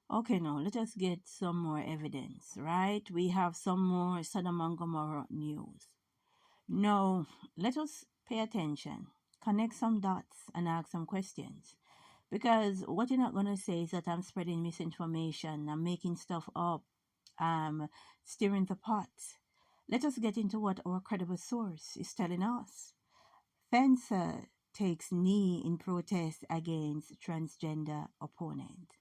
Okay, now let us get some more evidence, right? We have some more Sodom and Gomorrah news. Now, let us pay attention, connect some dots, and ask some questions. Because what you're not going to say is that I'm spreading misinformation, I'm making stuff up, I'm stirring the pot. Let us get into what our credible source is telling us. Fencer takes knee in protest against transgender opponent.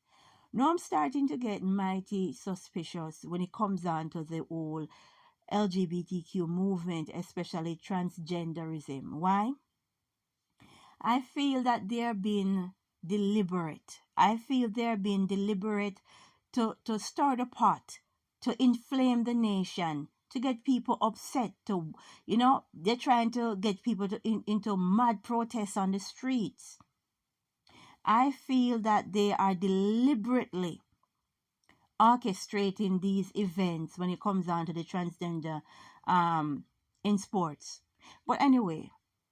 Now I'm starting to get mighty suspicious when it comes down to the whole LGBTQ movement, especially transgenderism. Why? I feel that they're being deliberate. I feel they're being deliberate to stir the pot, to inflame the nation, to get people upset. They're trying to get people into mad protests on the streets. I feel that they are deliberately orchestrating these events when it comes down to the transgender um, in sports. But anyway,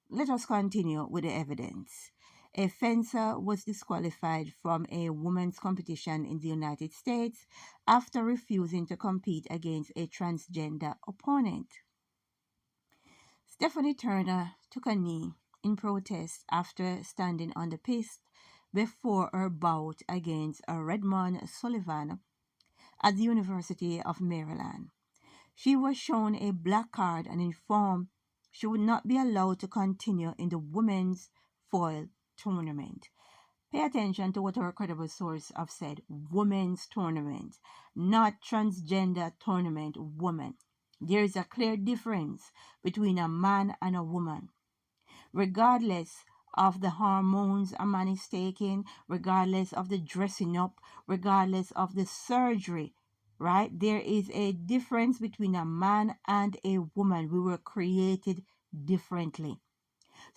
let us continue with the evidence. A fencer was disqualified from a women's competition in the United States after refusing to compete against a transgender opponent. Stephanie Turner took a knee in protest after standing on the piste before her bout against Redmond Sullivan at the University of Maryland. She was shown a black card and informed she would not be allowed to continue in the women's foil tournament. Pay attention to what our credible source have said. Women's tournament, not transgender tournament woman. There is a clear difference between a man and a woman. Regardless of the hormones a man is taking, regardless of the dressing up, regardless of the surgery, right? There is a difference between a man and a woman. We were created differently.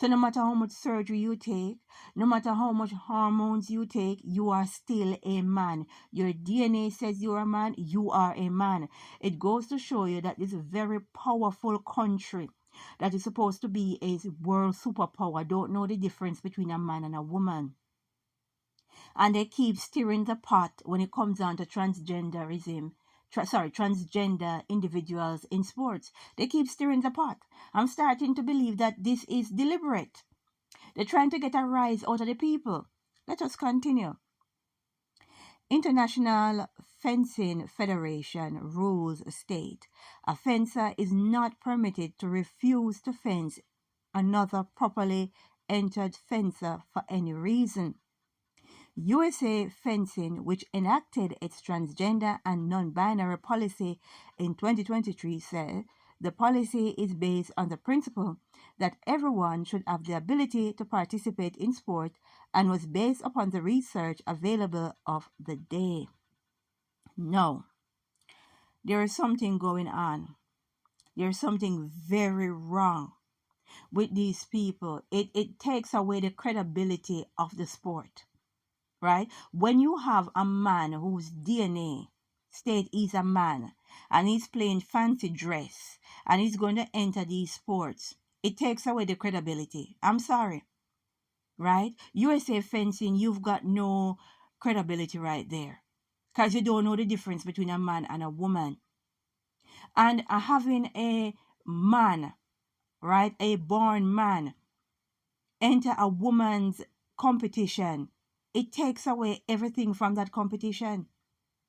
So no matter how much surgery you take, no matter how much hormones you take, you are still a man. Your DNA says you're a man, you are a man. It goes to show you that this very powerful country that is supposed to be a world superpower don't know the difference between a man and a woman. And they keep stirring the pot when it comes down to transgender individuals in sports. They keep stirring the pot. I'm starting to believe that this is deliberate. They're trying to get a rise out of the people. Let us continue. International Fencing Federation rules state a fencer is not permitted to refuse to fence another properly entered fencer for any reason. USA Fencing, which enacted its transgender and non-binary policy in 2023, said the policy is based on the principle that everyone should have the ability to participate in sport and was based upon the research available of the day. No, there is something going on. There's something very wrong with these people. It takes away the credibility of the sport, right? When you have a man whose DNA state he's a man and he's playing fancy dress and he's going to enter these sports, it takes away the credibility. I'm sorry, right? USA Fencing, you've got no credibility right there because you don't know the difference between a man and a woman. And having a man, right, a born man, enter a woman's competition, it takes away everything from that competition,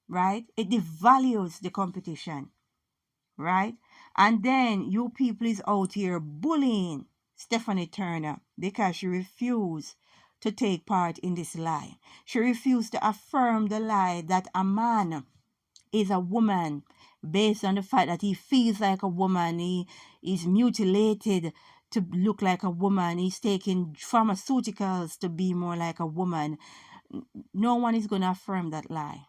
right? It devalues the competition, right? And then you people is out here bullying Stephanie Turner because she refused to take part in this lie. She refused to affirm the lie that a man is a woman based on the fact that he feels like a woman, he is mutilated to look like a woman, he's taking pharmaceuticals to be more like a woman. No one is going to affirm that lie.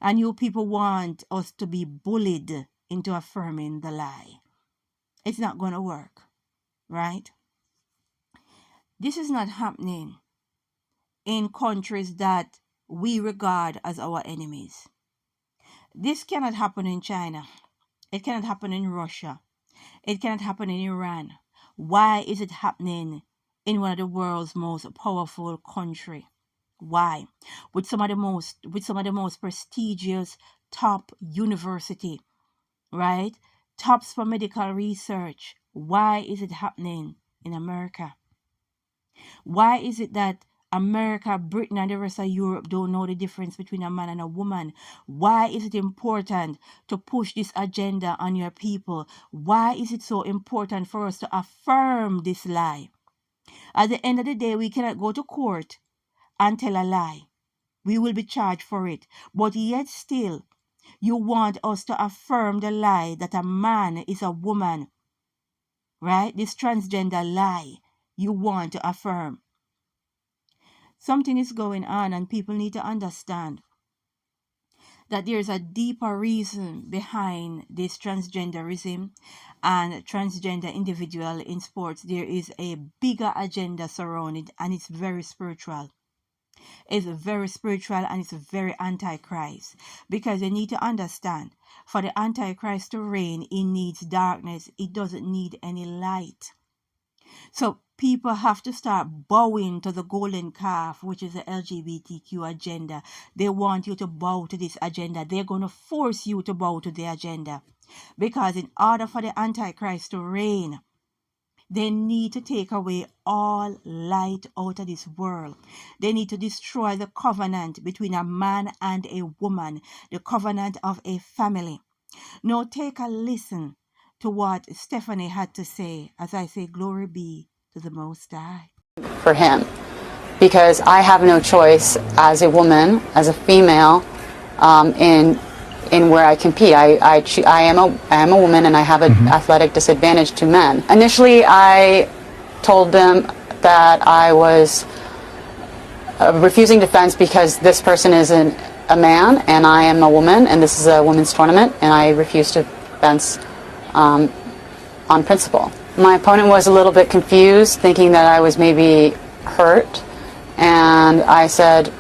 And you people want us to be bullied into affirming the lie. It's not going to work, right? This is not happening in countries that we regard as our enemies. This cannot happen in China. It cannot happen in Russia. It cannot happen in Iran. Why is it happening in one of the world's most powerful country? Why? With some of the most prestigious top university, right? Tops for medical research. Why is it happening in America? Why is it that America, Britain, and the rest of Europe don't know the difference between a man and a woman? Why is it important to push this agenda on your people? Why is it so important for us to affirm this lie? At the end of the day, we cannot go to court and tell a lie. We will be charged for it. But yet still, you want us to affirm the lie that a man is a woman. Right? This transgender lie you want to affirm. Something is going on, and people need to understand that there's a deeper reason behind this transgenderism and transgender individual in sports. There is a bigger agenda surrounded, and it's very spiritual. It's very spiritual, and it's very antichrist, because you need to understand, for the antichrist to reign, it needs darkness. It doesn't need any light. So people have to start bowing to the golden calf, which is the LGBTQ agenda. They want you to bow to this agenda. They're going to force you to bow to the agenda, because in order for the antichrist to reign, they need to take away all light out of this world. They need to destroy the covenant between a man and a woman, the covenant of a family. Now take a listen to what Stephanie had to say as I say, glory be to the Most High. For him, because I have no choice as a woman, as a female, in where I compete. I am a woman, and I have an athletic disadvantage to men. Initially, I told them that I was refusing defense because this person is a man and I am a woman, and this is a women's tournament, and I refused defense on principle. My opponent was a little bit confused, thinking that I was maybe hurt, and I said,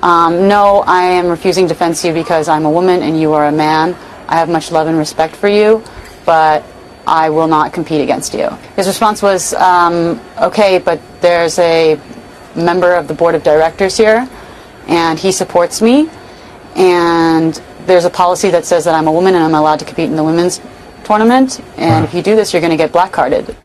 no, I am refusing defense to you because I'm a woman and you are a man. I have much love and respect for you, but I will not compete against you. His response was, okay, but there's a member of the board of directors here, and he supports me, and there's a policy that says that I'm a woman and I'm allowed to compete in the women's tournament, and if you do this, you're going to get black carded.